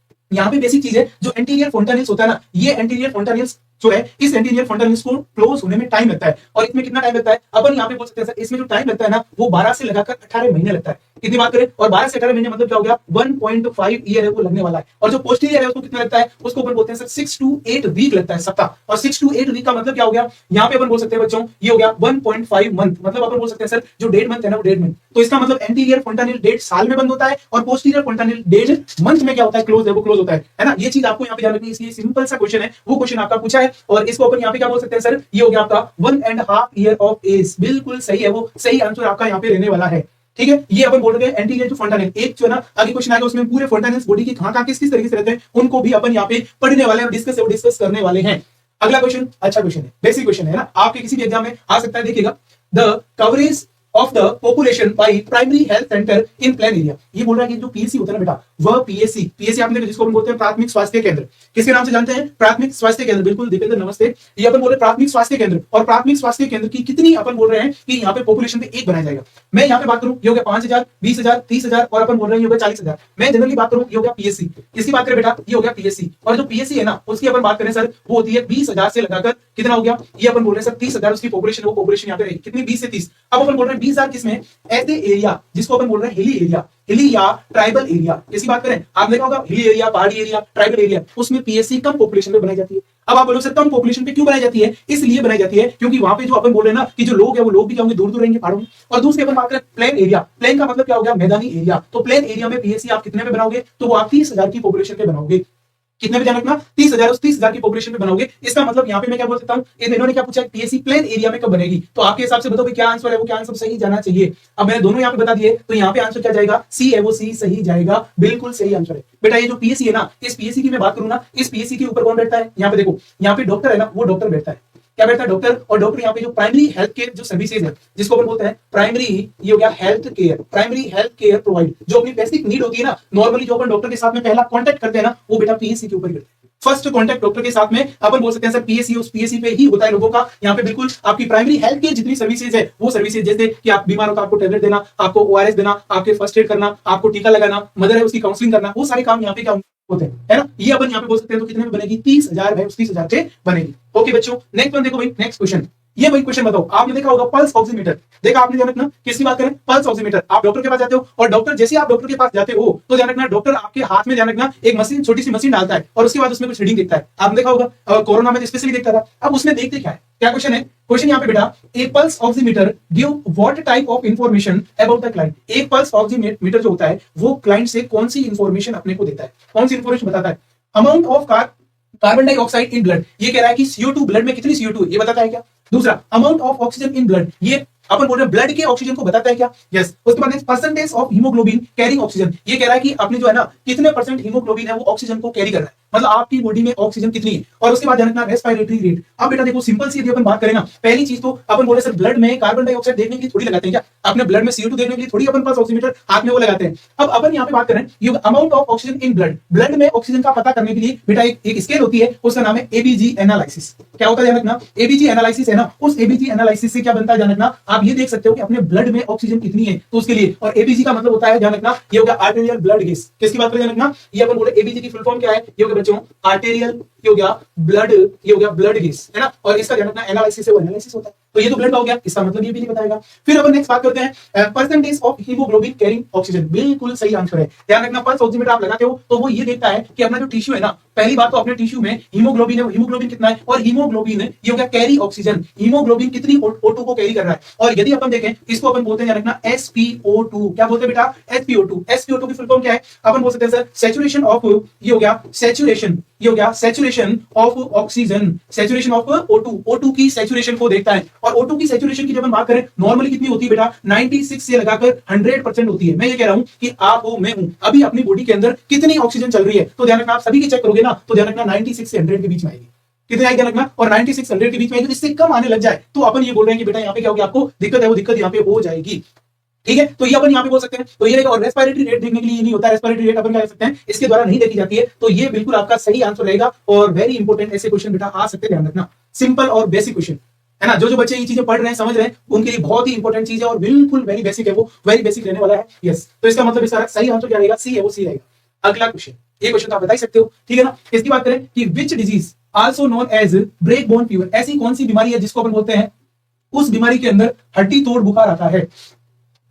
यहाँ पे बेसिक चीज है, जो एंटीरियर फंटानेल्स होता है ना, ये एंटीरियर फंटानेल्स जो है, इस एंटीरियर फंटानेल्स को क्लोज होने में टाइम लगता है। और इसमें कितना टाइम लगता है, अपन यहाँ पे बोल सकते हैं सर, इसमें जो टाइम लगता है ना, वो 12 से लगाकर 18 महीने लगता है। कितनी बात करें, और 12 से 18 महीने मतलब क्या हो गया, 1.5 ईयर है वो लगने वाला है। और जो पोस्टीरियर है उसको कितना लगता है, उसको अपन बोलते हैं सर 6 to 8 वीक लगता है, सप्ताह। और 6 to 8 वीक का मतलब क्या हो गया, यहाँ पे अपन बोल सकते हैं बच्चों, ये हो गया 1.5 मंथ, मतलब अपन बोल सकते हैं सर जो 1.5 मंथ है ना, वो 1.5 मंथ। तो इसका मतलब एंटीरियर फंटानेल 1.5 साल में बंद होता है, और पोस्टीरियर फंटानेल 1.5 मंथ में क्या होता है, क्लोज है, वो क्लोज होता है ना। ये चीज आपको यहाँ पे ध्यान रखनी है, इसलिए सिंपल सा क्वेश्चन है, वो क्वेश्चन आपका पूछा है। और इसको अपन यहाँ पे क्या बोल सकते हैं सर, ये हो गया आपका 1.5 ईयर ऑफ एज, बिल्कुल सही है, वो सही आंसर आपका यहाँ पे रहने वाला है, ठीक है। ये अपन बोल रहे हैं एंटीरियर जो फंटानेल, एक जो है ना आगे क्वेश्चन आएगा उसमें पूरे फंटानेल्स बॉडी के कहां किस किस तरीके से रहते हैं, उनको भी अपन यहाँ पे पढ़ने वाले हैं, डिस्कस करने वाले हैं। अगला क्वेश्चन अच्छा क्वेश्चन है, बेसिक क्वेश्चन है ना, आपके किसी भी एग्जाम में आ सकता है। देखिएगा, the coverage of the population by primary health centre in plain area. ये बोल रहा है कि जो पीएससी होता है ना बेटा, वह पीएससी आपने जिसको हम बोलते हैं प्राथमिक स्वास्थ्य केंद्र, किसके नाम से जानते हैं, प्राथमिक स्वास्थ्य केंद्र। बिल्कुल दीपेंद्र नमस्ते। ये अपन बोल रहे प्राथमिक स्वास्थ्य केंद्र, और प्राथमिक स्वास्थ्य केंद्र की कितनी अपन बोल रहे हैं कि यहाँ पे पॉपुलेशन पे 1 बनाया जाएगा। मैं यहाँ पे बात करूं, ये हो गया 5000, 20000, 30000, और अपन बोल रहे हैं ये हो गया 40000। मैं जनरली बात करूं, ये हो गया पीएससी। किसकी बात करें बेटा, ये हो गया पीएससी। और जो पीएससी है ना, उसकी अपन बात करें सर, वो होती है 20000 से लगाकर कितना हो गया, ये अपन बोल रहे हैं सर 30000 उसकी पॉपुलेशन, वो पॉपुलेशन यहाँ पे रहेगी कितनी, 20 से 30। अब अपन बोल रहे हैं 20000 किसमें, ऐसे एरिया जिसको अपन बोल रहे हैं हिली एरिया, हिली या ट्राइबल एरिया। किसकी बात करें, आप देखा होगा हिली एरिया, पहाड़ी एरिया, ट्राइबल एरिया, उसमें पीएससी कम पॉपुलेशन पे बनाई जाती है। अब आप बोलो सर कम पॉपुलेशन पे क्यों बनाई जाती है, इसलिए बनाई जाती है क्योंकि वहां पे जो अपन बोल रहे हैं ना कि जो लोग है वो लोग भी क्या होंगे, दूर दूर रहेंगे पहाड़ों में। और दूसरी अपन बात करें प्लेन एरिया, प्लेन का मतलब क्या हो गया, मैदानी एरिया। तो प्लेन एरिया में पीएससी आप कितने पे बनाओगे, तो वो आप 30000 की पॉपुलेशन पे बनाओगे। कितने पे ध्यान रखना, 30000, उस 30000 की पॉपुलेशन पे बनाओगे। इसका मतलब यहाँ पे मैं क्या बोल सकता हूँ, इन्होंने क्या पूछा, पीएससी प्लेन एरिया में कब बनेगी। तो आपके हिसाब से बताओ भाई क्या आंसर है, वो क्या आंसर सही जाना चाहिए। अब मैंने दोनों यहाँ पे बता दिए, तो यहाँ पे आंसर क्या जाएगा, सी है, वो सी सही जाएगा, बिल्कुल सही आंसर है बेटा। ये जो पीएससी है ना, इस पीएससी की मैं बात करूँ ना, इस पीएससी के ऊपर कौन बैठता है, यहाँ पे देखो, यहाँ पे डॉक्टर है ना, वो डॉक्टर बैठता है, क्या बैठता है, डॉक्टर। और डॉक्टर यहाँ पे जो प्राइमरी हेल्थ केयर जो सर्विसेज है, जिसको अपन बोलते हैं प्राइमरी, ये हो गया health care, primary health care provide, जो अपनी बेसिक नीड होती है ना, नॉर्मली जो अपन डॉक्टर के साथ में पहला कांटेक्ट करते हैं ना, वो बेटा पीएससी के ऊपर करते हैं। फर्स्ट कांटेक्ट डॉक्टर के साथ में अपन बोल सकते हैं सर पीएससी, उस पीएससी पे ही होता है लोगों का। यहाँ पे बिल्कुल आपकी प्राइमरी हेल्थ केयर जितनी सर्विसेज है, वो सर्विसेज जैसे कि आप बीमार हो तो आपको टेबलेट देना, आपको ओआरएस देना, आपके फर्स्ट एड करना, आपको टीका लगाना, मदर है उसकी काउंसलिंग करना, वो सारे काम यहाँ पे क्या होते हैं, है ना। ये अपन यहाँ पे बोल सकते हैं। तो कितने में बनेगी, 30000 भाई, 30000 से बनेगी। ओके बच्चों, नेक्स्ट वन देखो भाई, नेक्स्ट क्वेश्चन। ये भाई क्वेश्चन बताओ, आपने देखा होगा पल्स ऑक्सीमीटर, देखा आपने, ध्यान रखना किसकी बात करें, पल्स ऑक्सीमीटर। आप डॉक्टर के पास जाते हो, और डॉक्टर जैसे आप डॉक्टर के पास जाते हो तो ध्यान रखना डॉक्टर आपके हाथ में, ध्यान रखना एक मशीन, छोटी सी मशीन डालता है, और उसके बाद उसमें कुछ रीडिंग देखता है। आपने देखा होगा कोरोना में स्पेशली देखता था। अब उसमें देखते क्या है, क्या क्वेश्चन है, क्वेश्चन यहाँ पे बेटा, a pulse oximeter give what type of information about the client. एक पल्स ऑक्सीमीटर जो होता है वो क्लाइंट से कौन सी इंफॉर्मेशन अपने को देता है, कौन सी इंफॉर्मेशन बताता है। Amount of carbon dioxide in blood, ये कह रहा है कि CO2 ब्लड में कितनी CO2 ये बताता है क्या। दूसरा, amount of oxygen in blood, ये अपन बोल रहे हैं ब्लड के ऑक्सीजन को बताता है क्या, यस। उसके बाद percentage of haemoglobin carrying oxygen, ये कह रहा है कि अपने जो है ना कितने % हीमोग्लोबिन है वो ऑक्सीजन को कैरी कर रहा है। मतलब आपकी बॉडी में ऑक्सीजन कितनी है। और उसके बाद ध्यान रखना रेस्पिरेटरी रेट। अब बेटा देखो सिंपल सी यदि अपन बात करें ना, पहली चीज तो अपन बोले सर ब्लड में कार्बन डाइऑक्साइड देखने के लिए थोड़ी लगाते हैं क्या, अपने ब्लड में CO2 देखने के लिए थोड़ी अपन पास ऑक्सीमीटर हाथ में वो लगाते हैं। अब अपन यहाँ पे बात करें ये amount of oxygen in blood, blood में ऑक्सीजन का पता करने के लिए बेटा एक स्केल होती है, उसका नाम है एबीजी एनालिसिस। क्या होता है ध्यान रखना, एबीजी एनालिसिस है ना, उस एबीजी एनालिसिस से क्या बनता है ध्यान रखना, आप ये देख सकते हो कि अपने ब्लड में ऑक्सीजन कितनी है तो उसके लिए। और एबीजी का मतलब होता है ध्यान रखना, ये होगा आर्टेरियल ब्लड गैस। किसकी बात करें ध्यान रखना, ये अपन बोले एबीजी की फुल फॉर्म क्या है, ये हो गया बच्चों आर्टेरियल, ये हो गया ब्लड, ये हो गया ब्लड गैस है ना। और इसका ध्यान रखना एनालिसिस से वो एनालिसिस होता है। तो ये तो ब्लड का हो गया, इसका मतलब ये भी नहीं बताएगा। फिर अपन नेक्स्ट बात करते हैं percentage of haemoglobin carrying oxygen. बिल्कुल सही आंसर है, ध्यान रखना पल्स ऑक्सीमीटर आप लगाते हो तो वो ये देखता है कि अपना जो टिश्यू है ना, पहली बात तो अपने टिश्यू में हीमोग्लोबिन है, हीमोग्लोबिन कितना है, और हीमोग्लोबिन ये हो गया कैरी ऑक्सीजन, हीमोग्लोबिन कितनी O2 को कैरी कर रहा है। और यदि अपन देखें इसको अपन बोलते हैं ध्यान रखना SpO2। क्या बोलते हैं बेटा, SpO2। SpO2 की फुल फॉर्म क्या है, अपन बोल सकते हैं सर सैचुरेशन ऑफ, ये हो गया सैचुरेशन, ये हो गया saturation of oxygen, saturation of O2, O2 की सैचुरेशन को देखता है। और O2 की सैचुरेशन की जब हम बात करें नॉर्मली कितनी होती है बेटा, 96 से लगाकर 100% होती है। मैं ये कह रहा हूं कि आप हो मैं हूं, अभी अपनी बॉडी के अंदर कितनी ऑक्सीजन चल रही है, तो ध्यान रखना आप सभी की चेक करोगे ना, तो ध्यान रखना 96 से 100 के बीच में आएगी। कितने आएगी ध्यान रखना, और 96 100 के बीच में आएगी। इससे कम आने लग जाए तो अपन ये बोल रहे हैं कि बेटा यहाँ पे क्या होगी, आपको दिक्कत है, वो दिक्कत यहाँ पे हो जाएगी। ठीक है, तो ये अपन यहाँ पे बोल सकते हैं। तो ये रहेगा। और रेस्पिरेटरी रेट देखने के लिए ये नहीं होता, रेस्पिरेटरी रेट अपन क्या कर सकते हैं, इसके द्वारा नहीं देखी जाती है। तो ये बिल्कुल आपका सही आंसर रहेगा। और वेरी इंपॉर्टेंट ऐसे क्वेश्चन बेटा आ सकते हैं, ध्यान रखना, सिंपल और बेसिक क्वेश्चन है ना। जो बच्चे ये चीजें पढ़ रहे हैं समझ रहे हैं उनके लिए बहुत ही इंपॉर्टेंट चीज है और बिल्कुल वेरी बेसिक है, वो वेरी बेसिक रहने वाला है। यस, तो इसका मतलब इसका सही आंसर क्या रहेगा, सी है, वो सी रहेगा। अगला क्वेश्चन, ये क्वेश्चन तो आप बता ही सकते हो, ठीक है ना। इसकी बात करें कि which disease also known as break bone fever, ऐसी कौन सी बीमारी है जिसको अपन बोलते हैं उस बीमारी के अंदर हड्डी तोड़ बुखार आता है।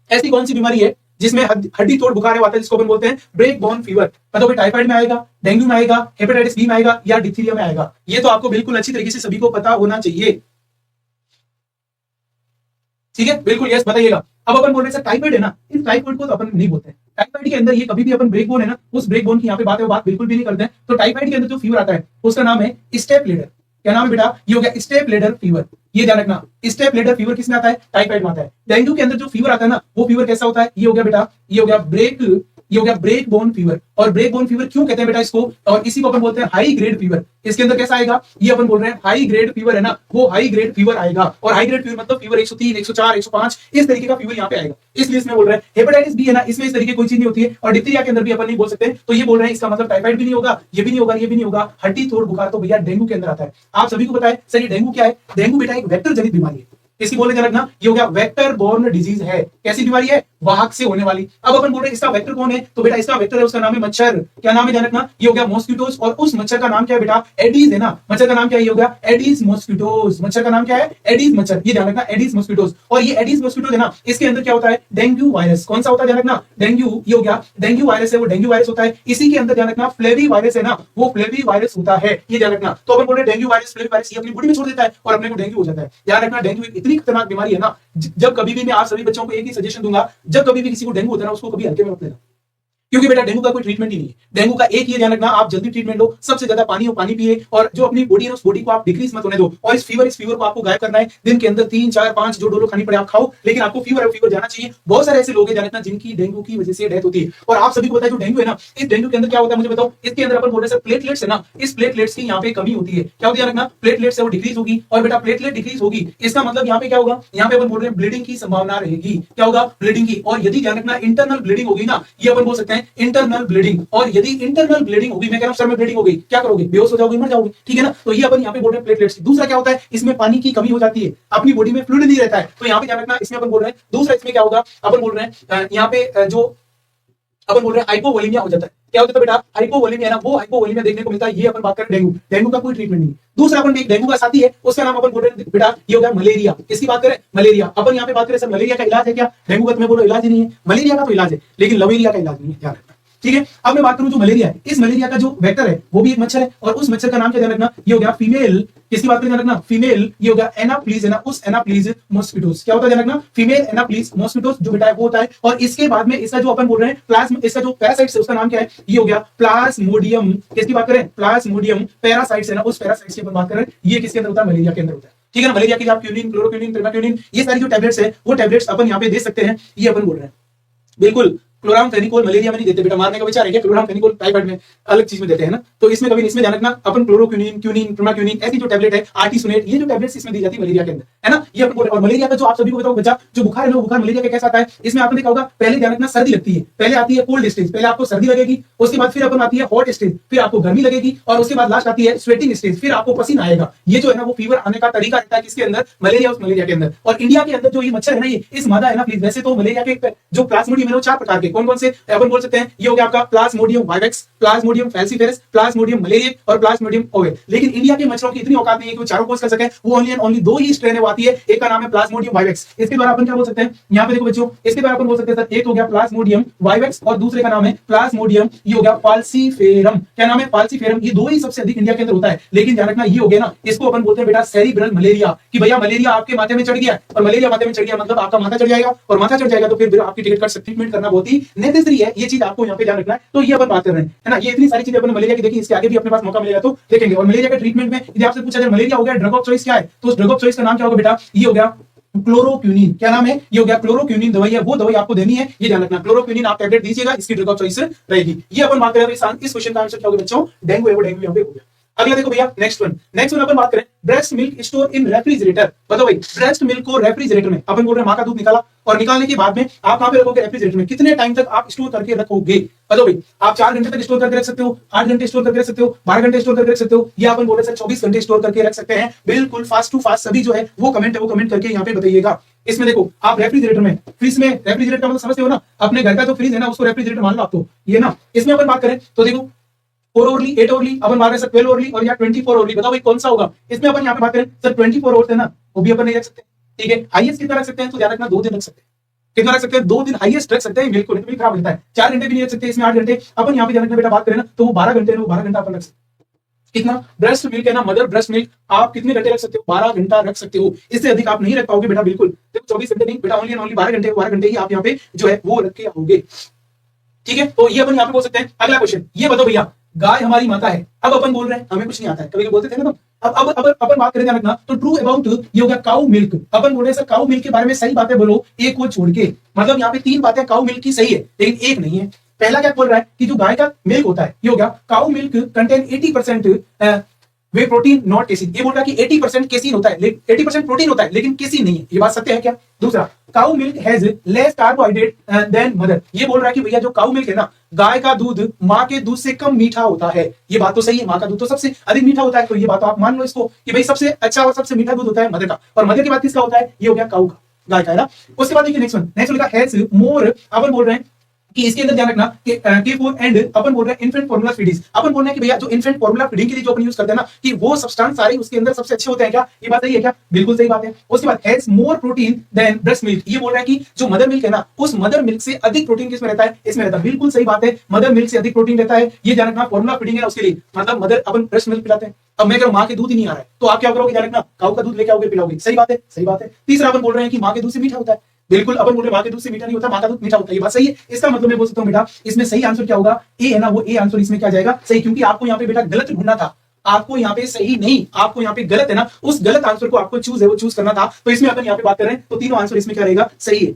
ऐसी कौन सी बीमारी है जिसमें हड्डी तोड़ बुखार आता है जिसको अपन बोलते हैं ब्रेक बोन फीवर। मतलब टाइफाइड में आएगा, डेंगू में आएगा, हेपेटाइटिस बी में आएगा या डिप्थीरिया में आएगा। ये तो आपको बिल्कुल अच्छी तरीके से सभी को पता होना चाहिए, ठीक है, बिल्कुल यस बताइएगा। अब अपन बोल रहे हैं सर टाइफाइड है ना, इस टाइफाइड को तो अपन नहीं बोलते हैं। टाइफाइड के अंदर ये कभी भी अपन ब्रेक बोन है ना, उस ब्रेक बोन की यहाँ पे बात बिल्कुल भी नहीं करते हैं। तो टाइफाइड के अंदर जो फीवर आता है उसका नाम है स्टेप लेडर। क्या नाम है बेटा, ये हो गया स्टेप लेडर फीवर। ये ध्यान रखना, स्टेप लेडर फीवर किसमें आता है, टाइफाइड में आता है। डेंगू के अंदर जो फीवर आता है ना, वो फीवर कैसा होता है, ये हो गया बेटा, ये हो गया ब्रेक बोन फीवर। और ब्रेक बोन फीवर क्यों कहते हैं बेटा इसको, और इसी को अपन बोलते हैं हाई ग्रेड फीवर। इसके अंदर कैसा आएगा, ये अपन बोल रहे हैं हाई ग्रेड फीवर है ना, वो हाई ग्रेड फीवर आएगा। और हाई ग्रेड फीवर मतलब फीवर 103, 104, 105 इस तरीके का फीवर यहाँ पे आएगा। इसलिए इसमें बोल रहे हैं हेपेटाइटिस बी है ना, इसमें इस तरीके कोई चीज नहीं होती है। और डिप्थीरिया के अंदर भी अपन नहीं बोल सकते। तो ये बोल रहे हैं इसका मतलब टाइफाइड भी नहीं होगा, ये भी नहीं होगा, ये भी नहीं होगा। हड्डी तोड़ बुखार तो भैया डेंगू के अंदर आता है। आप सभी को पता है सर ये डेंगू क्या है, डेंगू बेटा एक वेक्टर जनित बीमारी है। इसकी बोले ध्यान रखना, ये हो गया वेक्टर बोर्न डिजीज है। कैसी बीमारी है, वाहक से होने वाली। अब अपन बोल रहे हैं इसका वेक्टर कौन है, तो बेटा इसका वेक्टर है, उसका नाम है मच्छर। क्या नाम है ध्यान रखना, ये हो गया मॉस्किटोज। और उस मच्छर का नाम क्या है बेटा, एडीज है ना। मच्छर का नाम क्या है, ये हो गया एडीज मॉस्किटोज। मच्छर का नाम क्या है, एडीज मच्छर। ये ध्यान रखना एडीज मॉस्किटोज। और ये एडीज मॉस्किटोज है ना, इसके अंदर क्या होता है, डेंगू वायरस। कौन सा होता है ध्यान रखना, डेंगू। ये हो गया डेंगू वायरस है, वो डेंगू वायरस होता है। इसी के अंदर ध्यान रखना फ्लेवी वायरस है ना, वो फ्लेवी वायरस होता है। ये ध्यान रखना। तो अपन बोल रहे हैं डेंगू वायरस, फ्लेवी वायरस, ये अपनी बॉडी में छोड़ देता है और अपने को डेंगू हो जाता है। ध्यान रखना डेंगू इतनी खतरनाक बीमारी है ना, जब कभी भी मैं आप सभी बच्चों को एक ही सजेशन दूंगा, जब कभी भी किसी को डेंगू होता है ना, उसको कभी हल्के में मत लेना, क्योंकि बेटा डेंगू का कोई ट्रीटमेंट ही नहीं है। डेंगू का एक ही ध्यान रखना, आप जल्दी ट्रीटमेंट लो, सबसे ज्यादा पानी पिए, और जो अपनी बॉडी है उस बॉडी को आप डिक्रीज मत होने दो। और इस फीवर को आपको गायब करना है। दिन के अंदर 3, 4, 5 जो डोलो खानी पड़े आप खाओ, लेकिन आपको फीवर जाना चाहिए। बहुत सारे ऐसे लोग हैं रखना जिनकी डेंगू की वजह से डेथ होती है। और आप सभी को पता है जो डेंगू है ना, इस डेंगू के अंदर क्या होता है मुझे बताओ। इसके अंदर अपन बोल रहे हैं प्लेटलेट्स है ना, इस प्लेटलेट्स की यहाँ पे कमी होती है। क्या होती है रखना, प्लेटलेट्स है वो डिक्रीज होगी। और बेटा प्लेटलेट डिक्रीज होगी, इसका मतलब यहाँ पे क्या होगा, यहाँ पे अपन बोल रहे हैं ब्लीडिंग की संभावना रहेगी। क्या होगा, ब्लीडिंग की। और यदि ध्यान रखना इंटरनल ब्लीडिंग होगी ना, ये अपन बोल सकते हैं इंटरनल ब्लीडिंग। और यदि इंटरनल ब्लीडिंग होगी, मैं कह रहा हूं सर में ब्लीडिंग हो गई, क्या करोगे, बेहोश हो जाओगे, मर जाओगे, ठीक है ना। तो ये अपन यहाँ पे बोल रहे हैं प्लेटलेट्स। दूसरा क्या होता है, इसमें पानी की कमी हो जाती है, अपनी बॉडी में फ्लूइड नहीं रहता है। तो यहाँ पे ध्यान रखना, इसमें अपन बोल रहे हैं। दूसरा इसमें क्या होगा, अपन बोल रहे हैं यहाँ पे जो अपन बोल रहे हैं हाइपोवोलेमिया हो जाता है। क्या होता है बेटा, हाइपोवोलेमिया है ना, वो हाइपोवोलेमिया देखने को मिलता है। ये अपन बात करें डेंगू, डेंगू का कोई ट्रीटमेंट नहीं। दूसरा अपन एक डेंगू का साथी है, उसका नाम अपन बोल रहे हैं बेटा, ये हो गया मलेरिया। किसकी बात करें, मलेरिया। अपन यहाँ पे बात करें सर मलेरिया का इलाज है क्या, डेंगू का तुम्हें बोलो इलाज ही नहीं है। मलेरिया का तो इलाज है, लेकिन लवेरिया का इलाज नहीं है, ध्यान रखना, ठीक है। अब मैं बात करूं जो मलेरिया है, इस मलेरिया का जो वेक्टर है वो भी एक मच्छर है। और उस मच्छर का नाम क्या ध्यान रखना, ये हो गया फीमेल। किसकी बात करें ध्यान रखना, फीमेल। ये हो गया एनाप्लीज है ना, उस एनाप्लीज मॉस्किटोज। क्या होता है ध्यान रखना, फीमेल एनाप्लीज मॉस्किटोज जो बेटा है वो होता है। और इसके बाद में इसका जो अपन बोल रहे हैं प्लाज्म, इसका जो पैरासाइट्स है उसका नाम क्या है, ये हो गया प्लाज्मोडियम। किसकी बात करें, प्लाज्मोडियम पैरासाइट्स है ना, उस पैरासाइट्स की अपन बात करें। ये किसके अंदर होता है, मलेरिया के अंदर होता है, ठीक है ना। मलेरिया की आप क्यूनिन, क्लोरोक्विनिन, ट्रिमाक्यूनिन, ये सारी जो टैबलेट्स है वो टैबलेट्स अपन यहाँ पे दे सकते हैं। ये अपन बोल रहे हैं बिल्कुल क्लोरामफेनिकोल मलेरिया में नहीं देते बेटा, मारने का विचार है क्या? क्लोरामफेनिकोल टाइफाइड में अलग चीज में देते हैं ना, तो इसमें कभी इसमें ध्यान रखना अपन क्लोरोक्विनिन, क्यूनिन, प्रोमाक्यूनिन ऐसी जो टैबलेट है, आर्टिसोनेट, ये जो टैबलेट्स इसमें दी जाती है मलेरिया के अंदर, है ना, ये अपन। और मलेरिया का जो आप सभी को बताओ बच्चा, जो बुखार है ना, बुखार मलेरिया का कैसा आता है, इसमें आपने देखा होगा पहले ध्यान रखना सर्दी लगती है, पहले आती है कोल्ड स्टेज, पहले आपको सर्दी लगेगी, उसके बाद फिर अपन आती है हॉट स्टेज, फिर आपको गर्मी लगेगी, और उसके बाद लास्ट आती है स्वेटिंग स्टेज, फिर आपको पसीना आएगा। ये जो है ना वो फीवर आने का तरीका रहता है किसके अंदर? मलेरिया, उस मलेरिया के अंदर। और इंडिया के अंदर जो ये मच्छर है ना, ये इस मादा है ना प्लीज, वैसे तो मलेरिया के जो प्लाज्मोडियम है वो 4 प्रकार के, कौन कौन से अपन बोल सकते हैं? ये हो गया आपका plasmodium vivax, plasmodium falciparum, plasmodium malariae और प्लाज्मोडियम ओवे। लेकिन इंडिया के मच्छरों की इतनी औकात नहीं है कि वो चारों कोर्स कर सके, वो only and only 2 he strain है वो आती है, एक का नाम है प्लाज्मोडियम वाइवेक्स। इसके द्वारा अपन क्या बोल सकते हैं? यहाँ पे देखो बच्चों, इसके द्वारा अपन बोल सकते हैं सर, एक हो गया प्लाज्मोडियम वाइवेक्स और दूसरे का नाम है प्लाज्मोडियम, ये हो गया फाल्सीफेरम। क्या नाम है? फाल्सीफेरम। ये 2 ही सबसे अधिक इंडिया के अंदर होता है। लेकिन ध्यान रखना, ये हो गया ना, इसको अपन बोलते हैं बेटा सेरिब्रल मलेरिया, कि भैया मलेरिया आपके माथे में चढ़ गया, और मलेरिया माथे में चढ़ गया मतलब आपका माथा चढ़ जाएगा, और माथा चढ़ जाएगा तो फिर आपकी टिकट कट ट्रीटमेंट करना बहुत ही नेसेसरी है। ये चीज आपको यहाँ पे ध्यान रखना है। तो ये अपन बात कर रहे हैं, है ना, ये इतनी सारी चीजें अपन मलेरिया की देखी, इसके आगे भी अपने पास मौका मिलेगा तो देखेंगे। और मलेरिया के ट्रीटमेंट में यदि आपसे पूछा जाए मलेरिया हो गया, ड्रग ऑफ चॉइस क्या है, तो उस ड्रग ऑफ चॉइस का नाम क्या होगा बेटा? ये हो गया क्लोरोक्विनिन। क्या नाम है? ये हो गया क्लोरोक्विनिन दवाई है, वो दवाई आपको देनी है, ये ध्यान रखना। क्लोरोक्विनिन आप टैबलेट दीजिएगा, इसकी ड्रग ऑफ चॉइस रहेगी। ये अपन बात करें इस क्वेश्चन का आंसर क्या होगा बच्चों? डेंगू है, वो डेंगू यहाँ पे हो गया। अगला देखो भैया, नेक्स्ट वन अपन बात करें breast milk store in refrigerator. बताओ भाई, ब्रेस्ट मिल्क को रेफ्रिजरेटर में, अपन बोल रहे हैं मां का दूध निकाला, और निकालने के बाद में आप कहां पे रखोगे? रेफ्रिजरेटर में। कितने टाइम तक आप स्टोर करके रखोगे? बताओ भाई, आप 4 घंटे तक स्टोर करके रख सकते हो, 8 घंटे स्टोर करके रख सकते हो, 12 घंटे स्टोर करके रख सकते हो, या अपन बोल रहे हैं 24 घंटे स्टोर करके रख सकते हैं। बिल्कुल फास्ट टू फास्ट सभी जो है वो कमेंट करके यहाँ पे बताइएगा। इसमें देखो, आप रेफ्रिजरेटर में, फ्रिज में, रेफ्रिजरेटर का मतलब समझते हो ना, अपने घर का जो फ्रिज है ना उसको रेफ्रिजरेटर मान लो आप, तो ये ना, इसमें अपन बात करें तो देखो 4 ओवरली, 8 ओवरली, अपन मान रहे हैं 12 ओवरली और या 24 ओवरली। बताओ भाई कौन सा होगा? इसमें अपन यहाँ पे बात करें सर 24 ओवर्स है ना, वो भी अपन नहीं रख सकते। ठीक है, हाईएस्ट कितना रख सकते हैं? तो ध्यान रखना 2 दिन रख सकते हैं। कितना रख सकते हैं? 2 दिन हाईएस्ट रख सकते हैं। बिल्कुल नहीं खराब होता है। 4 घंटे भी नहीं रख सकते, इसमें 8 घंटे। अपन यहाँ पे ध्यान रखना बेटा, बात करें ना तो वो 12 घंटे है, वो 12 घंटा अपन रख सकते हैं। कितना? ब्रेस्ट मिल्क है ना, मदर ब्रेस्ट मिल्क, आप कितने घंटे रख सकते हो? 12 घंटा रख सकते हो। इससे अधिक आप नहीं रख पाओगे बेटा, बिल्कुल। देखो 24 घंटे नहीं बेटा, ओनली 12 घंटे, 12 घंटे ही आप यहाँ पे जो है वो रख के आओगे। ठीक है, तो ये अपन यहाँ पे बोल सकते हैं। अगला क्वेश्चन, ये बताओ भैया, गाय हमारी माता है। अब अपन बोल रहे हैं हमें कुछ नहीं आता है, कभी बोलते थे ना तुम। अब अपन बात करें, ध्यान रखना, तो ट्रू अबाउट ये हो गया काउ मिल्क। अपन बोल रहे हैं सर काउ मिल्क के बारे में सही बातें बोलो, एक को छोड़ के। मतलब यहाँ पे 3 बातें काउ मिल्क की सही है, लेकिन एक नहीं है। पहला क्या बोल रहा है कि जो गाय का मिल्क होता है, ये हो गया cow milk contain 80% way protein not casein. ये बोल रहा है कि 80% केसिन होता है, 80% प्रोटीन होता है, लेकिन केसिन नहीं है। ये बात सत्य है क्या? दूसरा, cow milk has less carbohydrate than mother. ये बोल रहा है कि भैया जो काउ मिल्क है ना, गाय का दूध माँ के दूध से कम मीठा होता है। ये बात तो सही है, माँ का दूध तो सबसे अधिक मीठा होता है। तो ये बात तो आप मान लो इसको कि भाई सबसे अच्छा और सबसे मीठा दूध होता है मदर का, और मदर के बाद किसका होता है? ये हो गया काउ का, गाय का, है ना। उसके बाद देखिए नेक्स्ट लिखा हैज मोर। अपन बोल रहे हैं कि इसके अंदर ध्यान रखना कि K4 एंड अपन बोल रहे हैं इन्फेंट फॉर्मूला फीडिंग। अपन बोल रहे हैं कि भैया जो इन्फेंट फॉर्मूला फीडिंग के लिए जो अपन यूज करते हैं ना, कि वो सब्सटेंस सारे उसके अंदर सबसे अच्छे होते हैं। क्या ये बात सही है क्या? बिल्कुल सही बात है। उसके बाद has more protein than breast milk. ये बोल रहा है कि जो मदर मिल्क है ना, उस मदर मिल्क से अधिक प्रोटीन किसमें रहता है? इसमें रहता है। बिल्कुल सही बात है, मदर मिल्क से अधिक प्रोटीन रहता है। ये ध्यान रखना, फॉर्मूला फीडिंग है उसके लिए, मतलब मदर अपन ब्रेस्ट मिल्क पिलाते हैं। अब मैं कह रहा हूं मां के दूध ही नहीं आ रहा है, तो आप क्या करोगे? ध्यान रखना, काऊ का दूध लेके आओगे, पिलाओगे। सही बात है, सही बात है। तीसरा अपन बोल रहे हैं कि मां के दूध से मीठा होता है। बिल्कुल, अपन बोल रहे हैं मां के दूध से मीठा नहीं होता, मां का दूध मीठा होता है। ये बात सही है। इसका मतलब मैं बोल सकता हूं बेटा, इसमें सही आंसर क्या होगा? ए है ना, वो ए आंसर इसमें क्या जाएगा? सही। क्योंकि आपको यहाँ पे बेटा गलत ढूंढना था, आपको यहाँ पे सही नहीं, आपको यहाँ पे गलत है ना, उस गलत आंसर को आपको चूज करना था। तो इसमें अपन यहाँ पे बात कर रहे हैं, तो तीनों आंसर इसमें क्या रहेगा? सही है।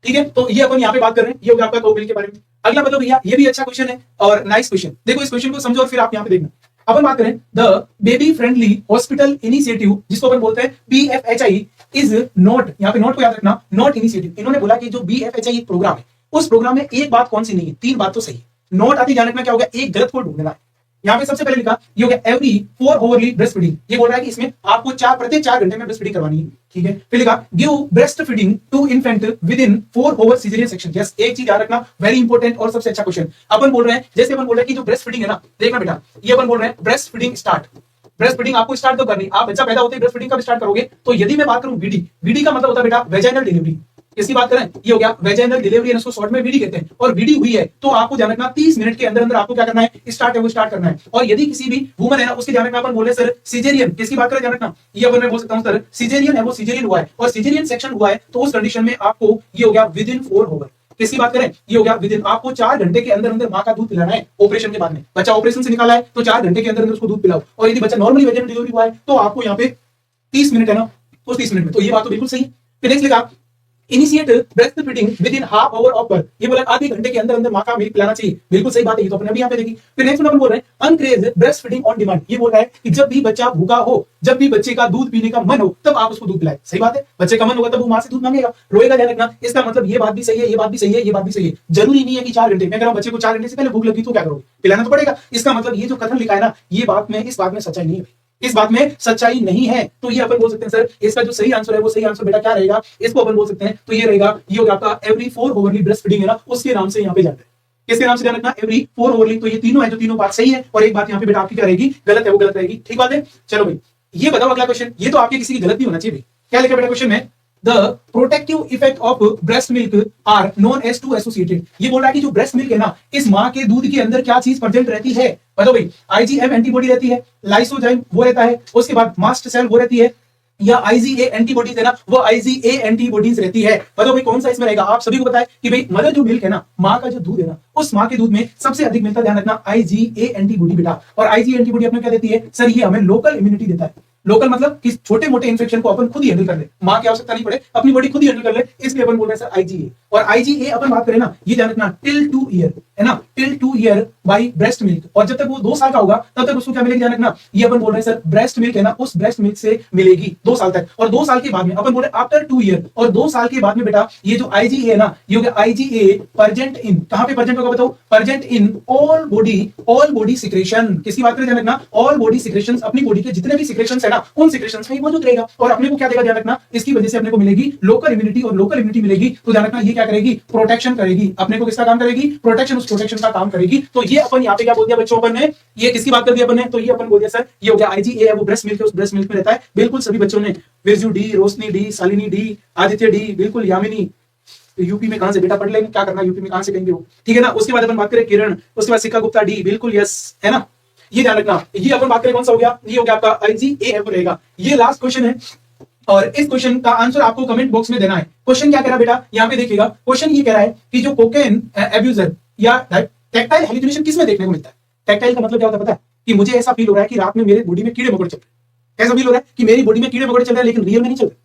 ठीक है, तो ये अपन यहाँ पे बात कर रहे हैं, ये होगा आपका काऊ मिल्क के बारे में। अगला बताओ भैया, ये भी अच्छा क्वेश्चन है और नाइस क्वेश्चन। देखो इस क्वेश्चन को समझो और फिर आप यहाँ पे देखना। अपन बात करें the baby friendly hospital initiative, जिसको अपन बोलते हैं BFHI, इज नॉट, यहाँ पे नॉट को याद रखना, नॉट इनिशिएटिव। इन्होंने बोला कि जो BFHI एक प्रोग्राम है, उस प्रोग्राम में एक बात कौन सी नहीं है? 3 बात तो सही है। नॉट आती ध्यान रखना क्या होगा? एक गलत को ढूंढना है। यहाँ पे सबसे पहले लिखा ये हो गया एवरी 4 ओवरली ब्रेस्ट फीडिंग। ये बोल रहा है कि इसमें आपको प्रत्येक 4 घंटे में ब्रेस्ट फीडिंग करवानी है। ठीक है, फिर लिखा give breast feeding to infant within 4 over caesarean section. Yes, एक चीज याद रखना, वेरी इंपॉर्टेंट और सबसे अच्छा क्वेश्चन। अपन बोल रहे हैं, जैसे अपन बोल रहे हैं कि जो ब्रेस्ट फीडिंग है ना, देखना बेटा, ये अपन बोल रहे हैं breast feeding start. Breast feeding आपको स्टार्ट तो करनी, आप बच्चा पैदा होते ही ब्रेस्ट फीडिंग कब स्टार्ट करोगे? तो यदि मैं बात करूं बीडी का मतलब होता है बेटा वेजाइनल डिलीवरी। इसकी बात करें, ये हो गया वेजाइनल डिलीवरी, इसको शॉर्ट में बीडी कहते हैं। और बीडी हुई है तो आपको ध्यान रखना 30 मिनट के अंदर अंदर आपको क्या करना है? स्टार्ट है वो स्टार्ट करना है। और यदि किसी भी वुमन है ना, उसके ध्यान रखना, अपन बोले सर सिजेरियन, किसकी बात करें ध्यान रखना, ये अपन मैं बोल सकता हूं सर सिजेरियन है, वो सिजेरियन हुआ है और सिजेरियन सेक्शन हुआ है, तो उस कंडीशन में आपको ये हो गया विद इन 4 ओवर। किसकी बात करें? ये हो गया विद इन, आपको 4 घंटे के अंदर अंदर मां का दूध पिलाना है। ऑपरेशन के बाद में बच्चा ऑपरेशन से निकाला है तो 4 घंटे के अंदर अंदर उसको दूध पिलाओ। और यदि बच्चा नॉर्मली वेजाइनल डिलीवरी हुआ है तो आपको यहाँ पे 30 मिनट है ना, उस 30 मिनट में। तो ये बात तो बिल्कुल सही है। फिर नेक्स्ट लिखा initiate breast feeding with in half hour of birth, ये बोला आधे घंटे के अंदर अंदर मां का मिल्क पिलाना चाहिए, बिल्कुल सही बात है, ये तो अपने भी यहाँ पे देखी। फिर नेक्स्ट अपन बोल रहे हैं अनक्रेज ब्रेस्ट फीडिंग ऑन डिमांड, ये बोल रहा है कि जब भी बच्चा भूखा हो, जब भी बच्चे का दूध पीने का मन हो, तब आप उसको दूध पिलाएं। सही बात है, बच्चे का मन होगा तब वो मां से दूध मांगेगा, रोएगा, ध्यान रखना। इसका मतलब ये बात भी सही है, ये बात भी सही है, ये बात भी सही है। जरूरी नहीं है कि 4 घंटे, मैं कह रहा हूं बच्चे को 4 घंटे से पहले भूख लगी तो क्या करोगे, पिलाना तो पड़ेगा। इसका मतलब ये जो कथन लिखा है ना, ये बात में, इस बात में सच्चाई नहीं है, इस बात में सच्चाई नहीं है। तो ये अपन बोल सकते हैं सर इसका जो सही आंसर है वो सही आंसर बेटा क्या रहेगा, इसको अपन बोल सकते हैं तो ये रहेगा, ये होगा आपका एवरी 4 ओवरली ब्रेस्ट फीडिंग है ना, उसके नाम से यहाँ पे जाता है। किसके नाम से ध्यान रखना, एवरी 4 ओवरली। तो ये तीनों है, जो तीनों बात सही है, और एक बात यहाँ पे बेटा आपकी क्या रहेगी, गलत है, वो गलत रहेगी। ठीक बात है, चलो भाई ये बताओ अगला क्वेश्चन, ये तो आपके किसी की गलत नहीं होना चाहिए भाई। क्या लिखा बेटा क्वेश्चन में, the protective effect of breast milk are known as to associated, ये बोल रहा है कि जो ब्रेस्ट मिल्क है ना, इस मां के दूध के अंदर क्या चीज प्रेजेंट रहती है, बताओ भाई। आईजीएम एंटीबॉडी रहती है, लाइसोजाइम वो रहता है, उसके बाद मास्ट सेल वो रहती है, या आईजीए एंटीबॉडीज है ना, वो आईजीए एंटीबॉडीज रहती है। बताओ भाई कौन सा इसमें रहेगा। आप सभी को पता है कि भाई मदर जो मिल्क है ना, मां का जो दूध है ना, उस मां के दूध में सबसे अधिक मिलता है, ध्यान रखना, आईजीए एंटीबॉडी बेटा। और आईजीए एंटीबॉडी अपने क्या देती है सर, ये हमें लोकल इम्यूनिटी देता है। लोकल मतलब कि छोटे मोटे इन्फेक्शन को अपन खुद ही हैंडल कर ले, मां की आवश्यकता नहीं पड़े, अपनी बॉडी खुद ही हैंडल कर ले, इसलिए अपन बोल रहे हैं सर आईजीए। और आईजीए अपन बात करें ना, ये ध्यान रखना टिल 2 ईयर है ना, till 2 year by breast milk. और जब तक वो 2 साल का होगा तब तक उसको क्या मिलेगी, ध्यान रखना, ये अपन बोल रहे हैं सर ब्रेस्ट मिल्क है ना, उस ब्रेस्ट मिल्क से मिलेगी 2 साल तक। और 2 साल के बाद में अपन बोल रहे हैं आफ्टर 2 ईयर, और 2 साल के बाद में बेटा ये जो आईजीए है ना, ये हो गया आईजीए प्रेजेंट इन, कहां पे प्रेजेंट होगा बताओ, present in all body secretion. किसकी बात करें, ध्यान रखना, ऑल बॉडी सिक्रेशन, अपनी बॉडी के जितने भी सिक्रेशंस है ना, उन सिक्रेशंस में मौजूद रहेगा। और अपने को क्या देगा, ध्यान रखना, इसकी वजह से अपने को मिलेगी लोकल इम्यूनिटी, और लोकल इम्यूनिटी मिलेगी तो ध्यान रखना ये क्या करेगी, प्रोटेक्शन करेगी। अपने को किसका काम करेगी, प्रोटेक्शन, उस प्रोटेक्शन का काम करेगी। तो ये अपन यहाँ पे क्या बोल दिया बच्चों, अपन ने ये किसकी बात कर दी अपन ने, तो ये अपन बोल दिया सर ये हो गया आईजीए है, वो ब्रेस्ट मिल्क है, उस ब्रेस्ट मिल्क में रहता है। बिल्कुल सभी बच्चों ने, Birju D, Roshni D, Shalini D, Aditya D, बिल्कुल यामिनी। यूपी में कहां से बेटा पढ़ लेंगे, क्या करना यूपी में कहां से कहेंगे वो, ठीक है ना। उसके बाद अपन बात करें किरण, उसके बाद सिक्का गुप्ता डी, बिल्कुल यस है ना, ये ध्यान रखना। ये अपन बात करें कौन सा हो गया, ये हो गया आपका आईजीए रहेगा। ये लास्ट क्वेश्चन है, और इस क्वेश्चन का आंसर आपको कमेंट बॉक्स में देना है। क्वेश्चन क्या कह रहा है बेटा, यहां पे देखिएगा, क्वेश्चन ये कह रहा है कि जो कोकेन एब्यूजर या टैक्टाइल हेलुसिनेशन किसमें देखने को मिलता है। टैक्टाइल का मतलब क्या होता है पता है, कि मुझे ऐसा फील हो रहा है कि रात में मेरे बॉडी में कीड़े मकोड़े चल रहे हैं, ऐसा फील हो रहा है कि मेरी बॉडी में कीड़े मकोड़े चल रहे हैं, लेकिन रियल में नहीं चल रहे,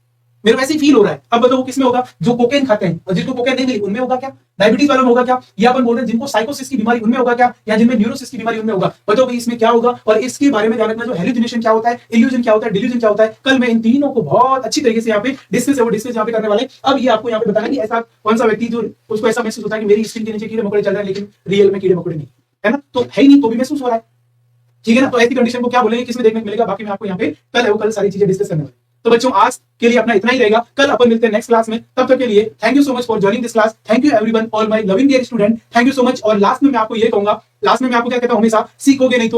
मेरे वैसे ही फील हो रहा है। अब बताओ किसमें होगा, जो कोकेन खाते हैं, और जिनको कोकेन नहीं मिली उनमें होगा क्या, डायबिटीज वालों में होगा क्या, या अपन बोल रहे हैं जिनको साइकोसिस की बीमारी उनमें होगा क्या, या जिनमें न्यूरोसिस की बीमारी उनमें होगा। बताओ भाई इसमें क्या होगा, और इसके बारे में ध्यान रखना, जो हेलुसिनेशन क्या होता है, इल्यूजन क्या होता है, डिल्यूजन क्या होता है। कल मैं इन तीनों को बहुत अच्छी तरीके से यहाँ पे डिस्कस यहाँ पे करने वाले। अब ये आपको यहाँ पे बताना कि ऐसा कौन सा व्यक्ति जो उसको ऐसा महसूस होता है कि मेरी स्किन के नीचे कीड़े मकोड़े चल रहे हैं, लेकिन रियल में कीड़े मकोड़े नहीं है ना, तो है ही नहीं तो भी महसूस हो रहा है, ठीक है ना। तो ऐसी कंडीशन को क्या बोलेंगे, किसमें देखने को मिलेगा, बाकी मैं आपको यहाँ पे कल है वो कल सारी चीजें डिस्कस करने वाले। तो बच्चों आज के लिए अपना इतना ही रहेगा, कल अपन मिलते हैं नेक्स्ट क्लास में। तब तक के लिए thank you so much for joining this class, thank you everyone, all my loving dear student, thank you so much. और लास्ट में मैं आपको ये कहूंगा, लास्ट में मैं आपको क्या कहता हूं हमेशा, सीखोगे नहीं तो